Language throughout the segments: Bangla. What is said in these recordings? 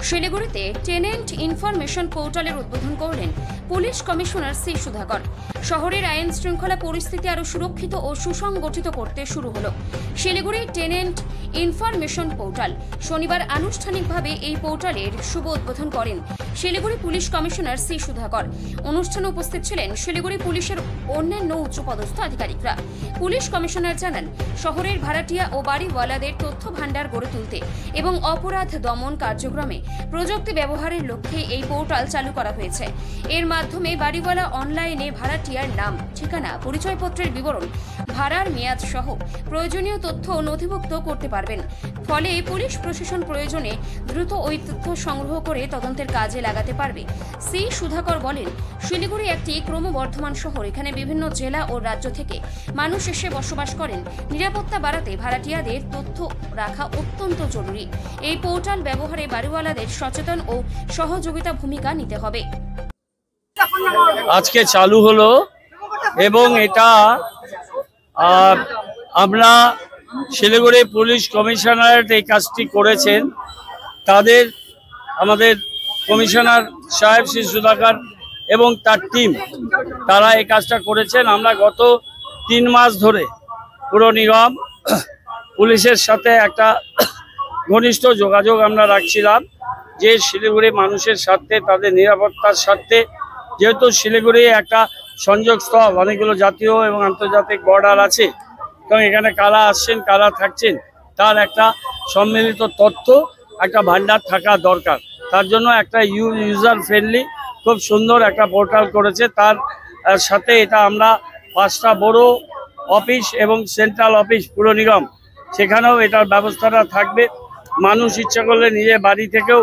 শিলিগুড়িতে টেনেন্ট ইনফরমেশন পোর্টালের উদ্বোধন করলেন পুলিশ কমিশনার সি সুধাকর। শহরের আইন শৃঙ্খলা পরিস্থিতি আরও সুরক্ষিত ও সুসংগঠিত করতে শুরু হলো শিলিগুড়ি টেনেন্ট ইনফরমেশন পোর্টাল। শনিবার আনুষ্ঠানিকভাবে এই পোর্টালের শুভ উদ্বোধন করেন Siliguri police commissioner C Sudhakar. অনুষ্ঠানে উপস্থিত ছিলেন শিলিগুড়ি পুলিশের অন্যান্য উচ্চপদস্থ আধিকারিকরা। পুলিশ কমিশনার জানান, শহরের ভাড়াটিয়া ও বাড়িওয়ালাদের তথ্য ভাণ্ডার গড়ে তুলতে এবং অপরাধ দমন কার্যক্রমে প্রযুক্তি ব্যবহারের লক্ষ্যে এই পোর্টাল চালু করা হয়েছে। এর মাধ্যমে বাড়িওয়ালা অনলাইনে ভাড়াটিয়ার নাম, ঠিকানা, পরিচয়পত্রের বিবরণ, ভাড়ার মেয়াদ সহ প্রয়োজনীয় তথ্য নথিভুক্ত করতে পারবেন। ফলে পুলিশ প্রশাসন প্রয়োজনে দ্রুত ওই তথ্য সংগ্রহ করে তদন্তের কাজে লাগাতে পারবে। সি সুধাকর বলেন, শিলিগুড়ি একটি ক্রমবর্ধমান শহর। এখানে বিভিন্ন জেলা ও রাজ্য থেকে মানুষ এসে বসবাস করেন। নিরাপত্তা বাড়াতে ভাড়াটিয়াদের তথ্য রাখা অত্যন্ত জরুরি। এই পোর্টাল ব্যবহারে বাড়িওয়ালাদের সচেতন ও সহযোগিতা ভূমিকা নিতে হবে। আজকে চালু হলো এবং এটা আমরা শিলিগুড়ি পুলিশ কমিশনারেট এই কাজটি করেছেন। তাদের আমাদের কমিশনার সাহেব শ্রী সুধাকর এবং তার টিম, তারা এই কাজটা করেছেন। আমরা গত 3 মাস ধরে পুর নিগম পুলিশের সাথে একটা ঘনিষ্ঠ যোগাযোগ আমরা রাখছিলাম যে শিলিগুড়ি মানুষের স্বার্থে, তাদের নিরাপত্তার স্বার্থে, যেহেতু শিলিগুড়ি একটা সংযোগস্থল, অনেকগুলো জাতীয় এবং আন্তর্জাতিক বর্ডার আছে, এবং এখানে কারা আসছেন কারা থাকছেন তার একটা সম্মিলিত তথ্য, একটা ভান্ডার থাকা দরকার। তার জন্য একটা ইউজার ফ্রেন্ডলি খুব সুন্দর একটা পোর্টাল করেছে। তার সাথে এটা আমরা 5টা বড় অফিস এবং সেন্ট্রাল অফিস পুর নিগম, সেখানেও এটার ব্যবস্থাটা থাকবে। মানুষ ইচ্ছা করলে নিজের বাড়ি থেকেও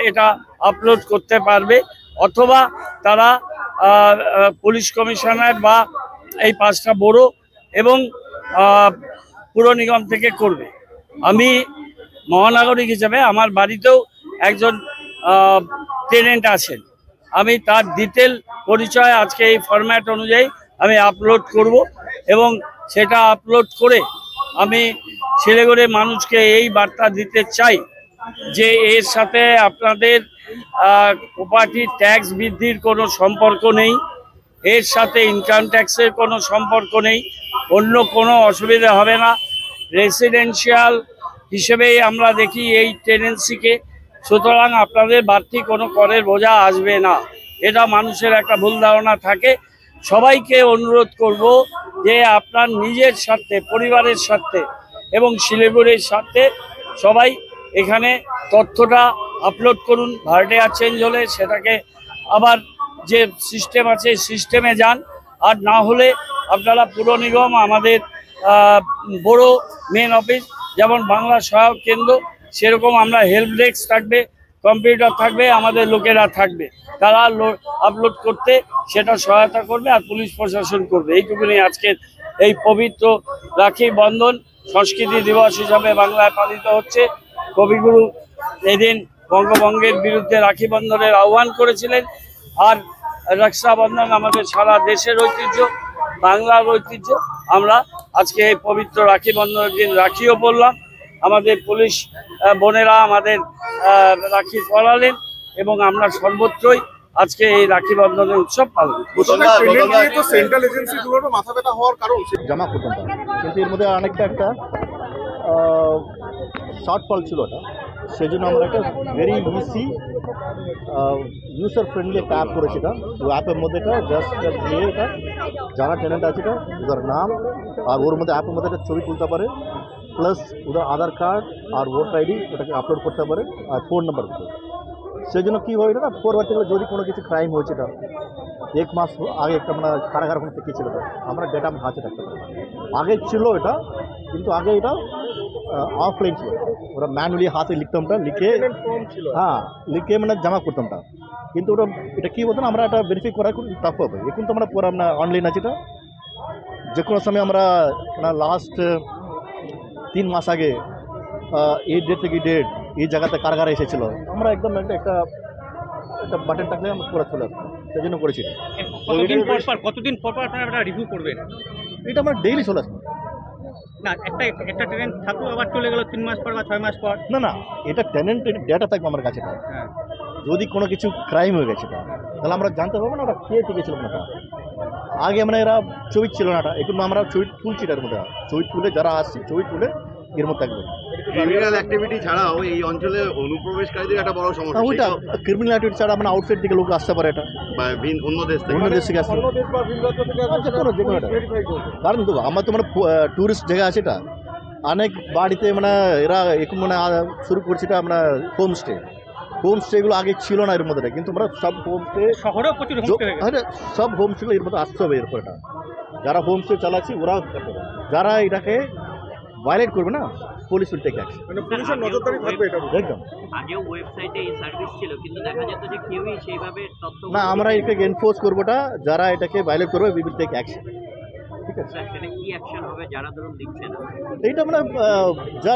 এটা আপলোড করতে পারবে, অথবা তারা পুলিশ কমিশনার বা এই 5টা বড় এবং পুর নিগম থেকে করবে। আমি মহানাগরিক হিসেবে আমার বাড়িতেও একজন টেনেন্ট আছেন, আমি তার ডিটেল পরিচয় আজকে এই ফরম্যাট অনুযায়ী আমি আপলোড করব এবং সেটা আপলোড করে আমি শিলিগুড়ির মানুষকে এই বার্তা দিতে চাই যে এর সাথে আপনাদের প্রপার্টি ট্যাক্স বৃদ্ধির কোনো সম্পর্ক নেই, এর সাথে ইনকাম ট্যাক্সের কোনো সম্পর্ক নেই, অন্য কোনো অসুবিধা হবে না। রেসিডেন্সিয়াল হিসেবেই আমরা দেখি এই টেনেন্সিকে, সুতরাং আপনাদের বাড়তি কোনো করের বোঝা আসবে না। এটা মানুষের একটা ভুল ধারণা থাকে। সবাইকে অনুরোধ করব যে আপনার নিজের স্বার্থে, পরিবারের স্বার্থে এবং শিলিগুড়ির স্বার্থে সবাই এখানে তথ্যটা আপলোড করুন। ভাড়াটিয়া চেঞ্জ হলে সেটাকে আবার যে সিস্টেম আছে সিস্টেমে যান, আর না হলে আপনারা পুর নিগম, আমাদের বড় মেন অফিস যেমন বাংলা সহায়ক কেন্দ্র, সেরকম আমরা হেল্প ডেস্ক থাকবে, কম্পিউটার থাকবে, আমাদের লোকেরা থাকবে, তারা আপলোড করতে সেটা সহায়তা করবে আর পুলিশ প্রশাসন করবে। এইটুকুনি আজকে এই পবিত্র রাখি বন্ধন সংস্কৃতি দিবস হিসাবে বাংলায় পালিত হচ্ছে। কবিগুরু এদিন বঙ্গভঙ্গের বিরুদ্ধে রাখি বন্ধনের আহ্বান করেছিলেন। আর রক্ষাবন্ধন আমাদের সারা দেশের ঐতিহ্য, বাংলার ঐতিহ্য। আমরা আজকে এই পবিত্র রাখি বন্ধনের দিন রাখিও পরলাম, আমাদের পুলিশ বোনেরা আমাদের রাখি পরালেন এবং আমরা সর্বত্রই আজকে এই রাখি বন্ধনের উৎসব পালন জমা করতাম, কিন্তু এর মধ্যে অনেকটা একটা শর্টফল ছিল। ওটা সেই জন্য আমরা একটা ভেরি ইজি ইউজার ফ্রেন্ডলি একটা অ্যাপ করেছি। এটা ওই অ্যাপের মধ্যে এটা জাস্ট গিয়ে এটা যারা টেনেন্ট আছে এটা ওদের নাম আর ওর মধ্যে অ্যাপের মধ্যে একটা ছবি তুলতে পারে, প্লাস ওদের আধার কার্ড আর ভোটার আইডি ওটাকে আপলোড করতে পারে, আর ফোন নাম্বার। সেই জন্য কী হয় এটা না, পরবর্তীকালে যদি কোনো কিছু ক্রাইম হয়েছে এটা 1 মাস আগে একটা মানে কারাগার ওখানে থেকে ছিল, আমরা ডেটা হাতে রাখতে পারি। আগে ছিল এটা, কিন্তু আগে এটা অফলাইন ছিল, ওরা ম্যানুয়ালি হাতে লিখতাম, লিখে হ্যাঁ লিখে মানে জমা করতাম। কিন্তু ওটা এটা কী বলতো না, আমরা এটা ভেরিফাই করা খুব টাফ হবে। এখন তো আমরা পুরো আমরা অনলাইন আছে, এটা যে কোনো সময় আমরা লাস্ট 3 মাস আগে এই ডেট থেকে ডেট এই জায়গাতে কারাগারে এসেছিল, আমরা একদম একটা একটা বাটন টাকলে আমরা পুরো চলে আসতাম। সেই জন্য করেছি। কতদিন পর আপনারা রিভিউ করবেন? এটা আমরা ডেইলি চলে আসতাম। না একটা ট্রেন থাকলো আবার চলে গেল 3 মাস পর বা 6 মাস পর। না না, এটা টেনেন্টের ডেটা থাকবে আমার কাছে। হ্যাঁ যদি কোনো কিছু ক্রাইম হয়ে গেছে তাহলে আমরা জানতে পারবো না ওটা কে টিকেছিল না। আগে মানে এরা ছবি ছিল না, এখন আমরা ছবি তুলছি এটার মধ্যে, ছবি তুলে যারা আসছে ছবি তুলে এর মধ্যে থাকবে। ক্রিমিনাল অ্যাক্টিভিটি ছাড়াও এই অঞ্চলে অনুপ্রবেশকারীদের একটা বড় সমস্যা। ওইটা ক্রিমিনাল অ্যাক্টিভিটি ছাড়া মানে আউটসাইড থেকে লোক আসতে পারে, এটা অন্য দেশ থেকে অন্য দেশ থেকে আসতে পারে। কারণ দেখো আমার তো মানে ট্যুরিস্ট জায়গা আছে, এটা অনেক বাড়িতে মানে এরা এখন মানে শুরু করছে এটা আমরা হোমস্টেগুলো আগে ছিল না এর মধ্যে, কিন্তু আমরা সব হোমস্টে শহরেও প্রচুর হোমস্টে হয়ে গেছে। সব হোমস্টেগুলো এর মধ্যে আসতে হবে। এরপর এটা যারা হোমস্টে চালাচ্ছি ওরা, যারা এটাকে ভায়োলেট করবে না পুলিশ উইল টেক অ্যাকশন। মানে পুলিশের নজরদারি থাকবে এটা একদম। আগেও ওয়েবসাইটে এই সার্ভিস ছিল কিন্তু দেখা যেত যে কেউই সেইভাবে তথ্য না, আমরা এটাকে এনফোর্স করবোটা, যারা এটাকে ভায়োলেট করবে উই উইল টেক অ্যাকশন। ঠিক আছে, সেটা কি অ্যাকশন হবে যারা ধরুন দিচ্ছে না? এইটা মানে যা